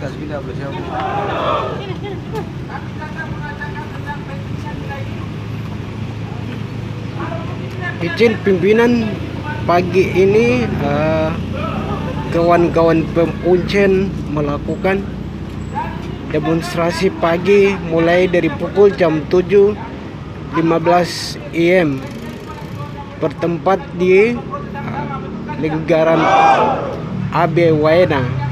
kasih kita boleh siapa? Izin pimpinan pagi ini kawan-kawan Pemuncen melakukan demonstrasi pagi mulai dari pukul jam 7.15 AM bertempat di lingkaran AB Waena.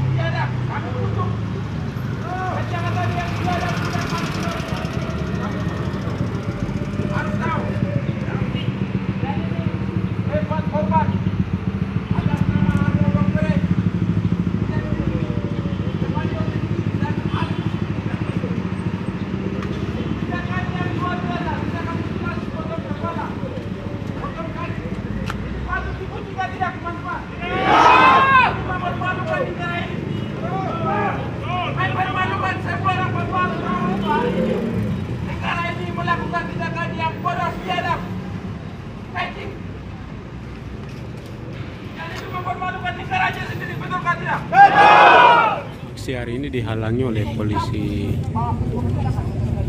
Aksi hari ini dihalangi oleh polisi.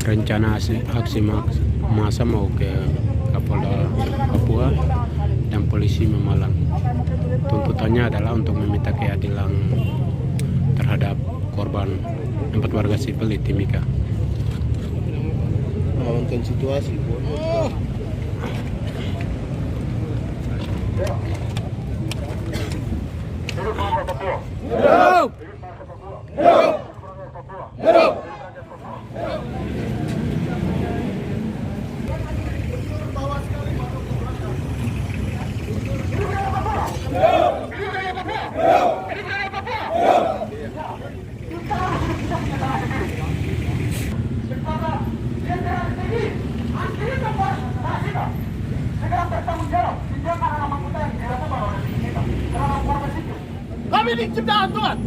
Rencana aksi massa mau ke Kapolda Papua dan polisi Memalang. Tuntutannya adalah untuk meminta keadilan terhadap korban 4 warga sipil di Timika. Mengamankan situasi. Kami ini ciptaan Tuhan.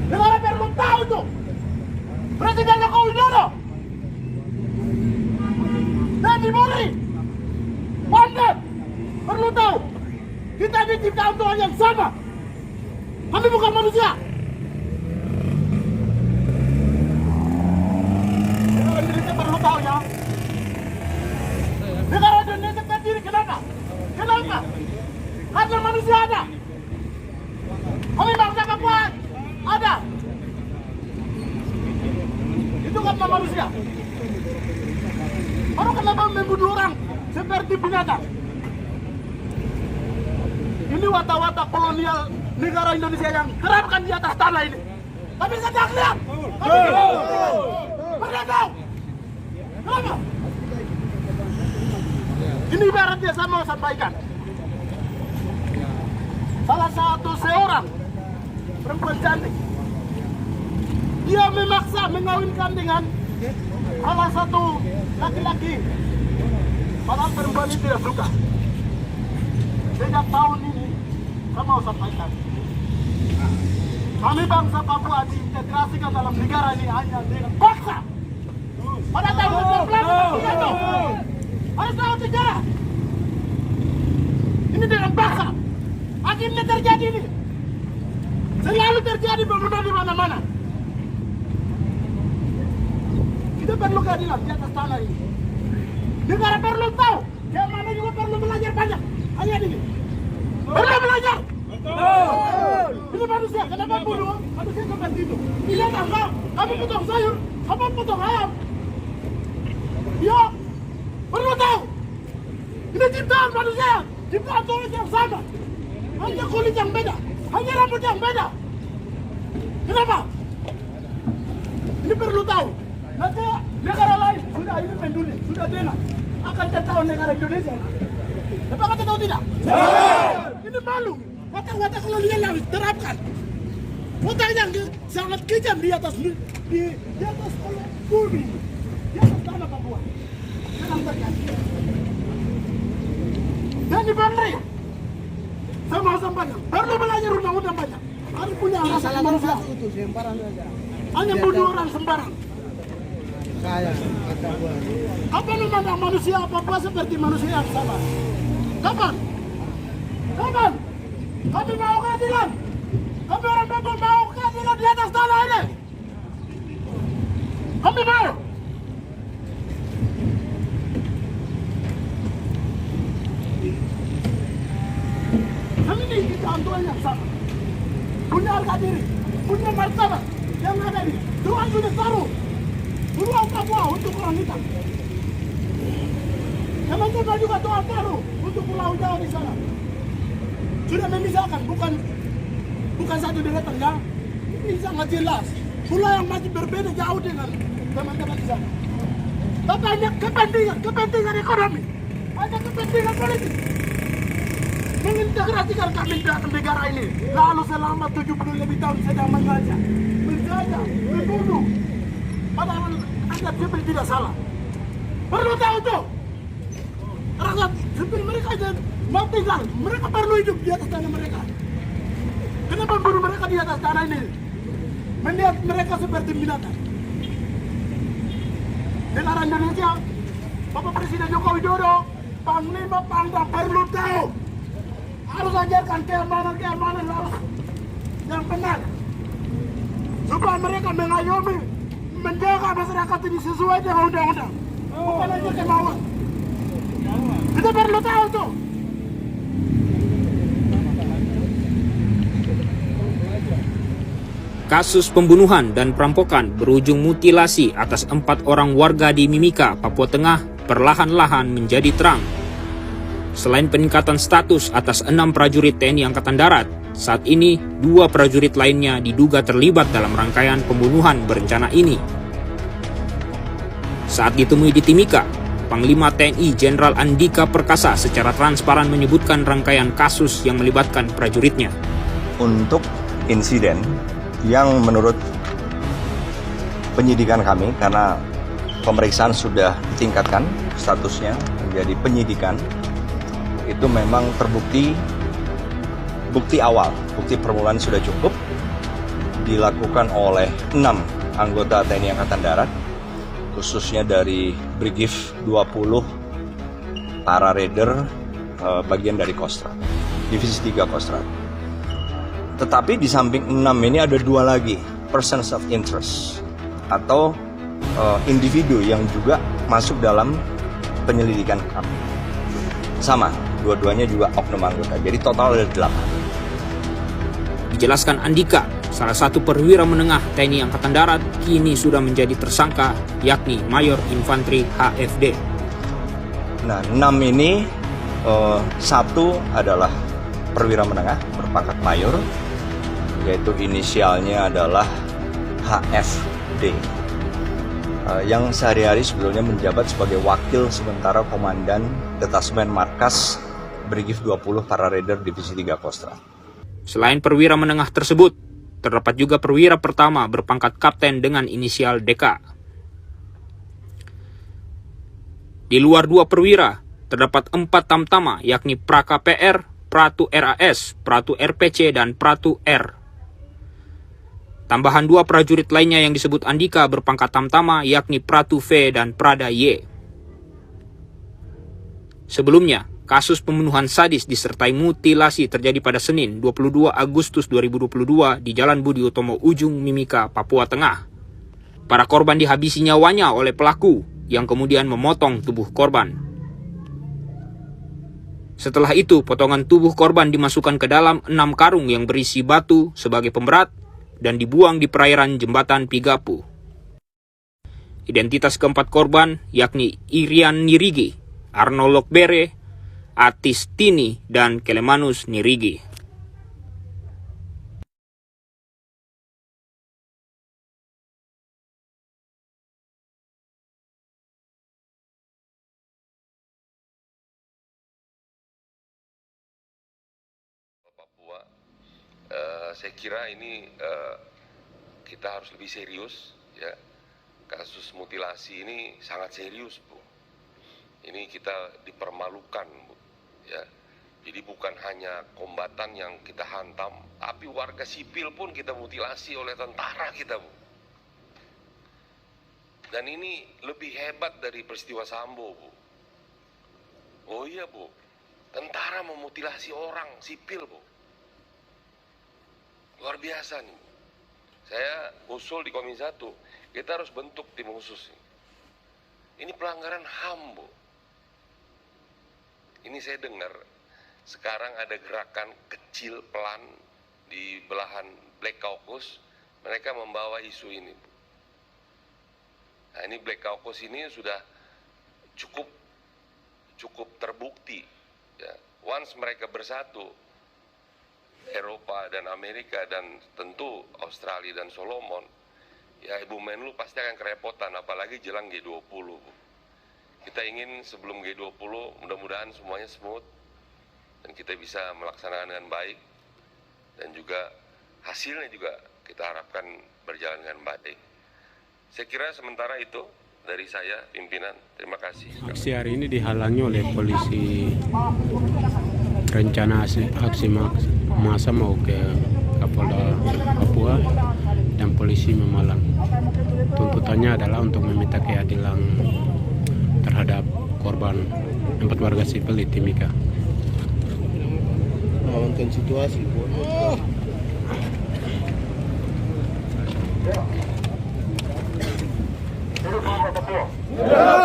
Negara perlu tahu itu. Presiden Joko Widodo dan Mori Pandat perlu tahu kita ini ciptaan Tuhan yang sama. Kami bukan manusia. Negara Indonesia perlu tahu ya. Negara Indonesia terdiri kenapa? Kenapa? Karena manusia ada. Kami bangsa Papua ada. Itu karena manusia. Baru kenapa membunuh orang seperti binatang? Ini watak-watak kolonial negara Indonesia yang kerapkan di atas tanah ini. Tapi saya tak lihat. Pernah tahu? Kenapa? Ini ibaratnya saya mau sampaikan. Salah satu seorang perempuan cantik, dia memaksa mengawinkan dengan salah satu laki-laki. Padahal perempuan ini tidak suka. Sejak tahun ini, saya mau sampaikan, kami bangsa Papua diintegrasikan dalam negara ini hanya dengan paksa. Pada tahun 2019, harus tahu sejarah. Ini dengan paksa. Akhirnya terjadi ini. Selalu terjadi pembunuhan di mana-mana. Kita perlu keadilan di atas tanah ini. Negara perlu tahu. Yang mana juga perlu belajar banyak. Hanya ini. Perlu belajar. Ini manusia. Kenapa bunuh? Manusia seperti itu. Lihat enggak? Kamu potong sayur. Kamu potong ayam. Ya. Perlu tahu. Ini ciptaan manusia. Ciptaan Tuhan yang sama. Hanya kulit yang beda, hanya rambut yang beda. Kenapa? Ini perlu tahu. Nanti negara lain sudah ini peduli, sudah dengar akan tertawa negara Indonesia. Apa kata tahu tidak? Ini malu. Watak-watak kolonial yang diterapkan. Watak yang sangat kejam di atas bumi, di atas tanah Papua. Sekarang terjadi. Dan di Bandri. Saya mau sampaikan, perlu belajar undang-undang banyak. Harus punya rasa manusia. Hanya bunuh orang sembarang. Apa memandang manusia Papua seperti manusia yang sama? Kapan? Kami mau keadilan. Ambil mau. Kami ini kita antuan yang sama. Punya harga diri, punya martabat yang ada di Tuhan sudah taruh Pulau Papua untuk orang hitam. Teman-teman juga Tuhan taruh untuk Pulau Jawa di sana. Sudah memisahkan, bukan satu deretan ya. Ini sangat jelas. Pulau yang masih berbeda jauh dengan teman-teman di sana. Tapi hanya kepentingan ekonomi, hanya kepentingan politik. Mengintegrasikan kami dalam negara ini. Lalu selama 70 lebih tahun sedang menjajah, membunuh. Padahal rakyat sipil tidak salah. Perlu tahu tuh. Rakyat sipil mereka mau tinggal, mereka perlu hidup di atas tanah mereka. Kenapa bunuh mereka di atas tanah ini? Melihat mereka seperti binatang. Negara Indonesia, Bapak Presiden Joko Widodo, Panglima Pangdam perlu tahu. Harus ajarkan keamanan harus yang benar. Supaya mereka mengayomi, menjaga masyarakat ini sesuai dengan undang-undang. Bukan hanya kemauan. Kita perlu tahu tuh. Kasus pembunuhan dan perampokan berujung mutilasi atas 4 orang warga di Mimika, Papua Tengah perlahan-lahan menjadi terang. Selain peningkatan status atas 6 prajurit TNI Angkatan Darat, saat ini 2 prajurit lainnya diduga terlibat dalam rangkaian pembunuhan berencana ini. Saat ditemui di Timika, Panglima TNI Jenderal Andika Perkasa secara transparan menyebutkan rangkaian kasus yang melibatkan prajuritnya. Untuk insiden yang menurut penyidikan kami, karena pemeriksaan sudah ditingkatkan statusnya menjadi penyidikan, itu memang terbukti bukti awal, bukti permulaan sudah cukup dilakukan oleh 6 anggota TNI Angkatan Darat, khususnya dari Brigif 20 para raider bagian dari Kostrad, Divisi 3 Kostrad. Tetapi di samping 6 ini ada 2 lagi persons of interest atau individu yang juga masuk dalam penyelidikan kami. Sama, dua-duanya juga oknum anggota. Jadi total ada 8. Dijelaskan Andika, salah satu perwira menengah TNI Angkatan Darat kini sudah menjadi tersangka, yakni Mayor Infanteri HFD. Nah, 6 ini 1 adalah perwira menengah berpangkat mayor, yaitu inisialnya adalah HFD, yang sehari-hari sebelumnya menjabat sebagai wakil sementara Komandan Detasmen Markas Brigif 20 para raider Divisi 3 Kostrad. Selain perwira menengah tersebut, terdapat juga perwira pertama berpangkat kapten dengan inisial DK. Di luar 2 perwira, terdapat 4 tamtama, yakni Praka PR, Pratu RAS, Pratu RPC, dan Pratu R. Tambahan 2 prajurit lainnya yang disebut Andika berpangkat tamtama, yakni Pratu V dan Prada Y. Sebelumnya, kasus pembunuhan sadis disertai mutilasi terjadi pada Senin 22 Agustus 2022 di Jalan Budi Utomo Ujung, Mimika, Papua Tengah. Para korban dihabisi nyawanya oleh pelaku yang kemudian memotong tubuh korban. Setelah itu, potongan tubuh korban dimasukkan ke dalam 6 karung yang berisi batu sebagai pemberat dan dibuang di perairan Jembatan Pigapu. Identitas keempat korban yakni Irian Nirigi, Arno Lokbere, Atis Tini, dan Kelemanus Nirigi. Papua, saya kira ini kita harus lebih serius, ya. Kasus mutilasi ini sangat serius, Bu. Ini kita dipermalukan, Bu, ya. Jadi bukan hanya kombatan yang kita hantam, tapi warga sipil pun kita mutilasi oleh tentara kita, Bu. Dan ini lebih hebat dari peristiwa Sambo, Bu. Oh iya, Bu. Tentara memutilasi orang sipil, Bu. Luar biasa nih. Saya usul di Komisi 1, Kita harus bentuk tim khusus. Ini pelanggaran HAM, Bu. Ini saya dengar sekarang ada gerakan kecil pelan di belahan Black Caucus, mereka membawa isu ini, Bu. Nah, ini Black Caucus ini sudah cukup terbukti, ya. Once mereka bersatu, Eropa dan Amerika dan tentu Australia dan Solomon, ya Ibu Menlu pasti akan kerepotan, apalagi jelang G20, Bu. Kita ingin sebelum G20 mudah-mudahan semuanya smooth dan kita bisa melaksanakan dengan baik, dan juga hasilnya juga kita harapkan berjalan dengan baik. Saya kira sementara itu dari saya, pimpinan. Terima kasih. Aksi hari ini dihalangi oleh polisi. Rencana aksi massa mau ke Kapolda Papua dan polisi Memalang. Tuntutannya adalah untuk meminta keadilan terhadap korban 4 warga sipil di Timika. Mengamankan situasi. Ya.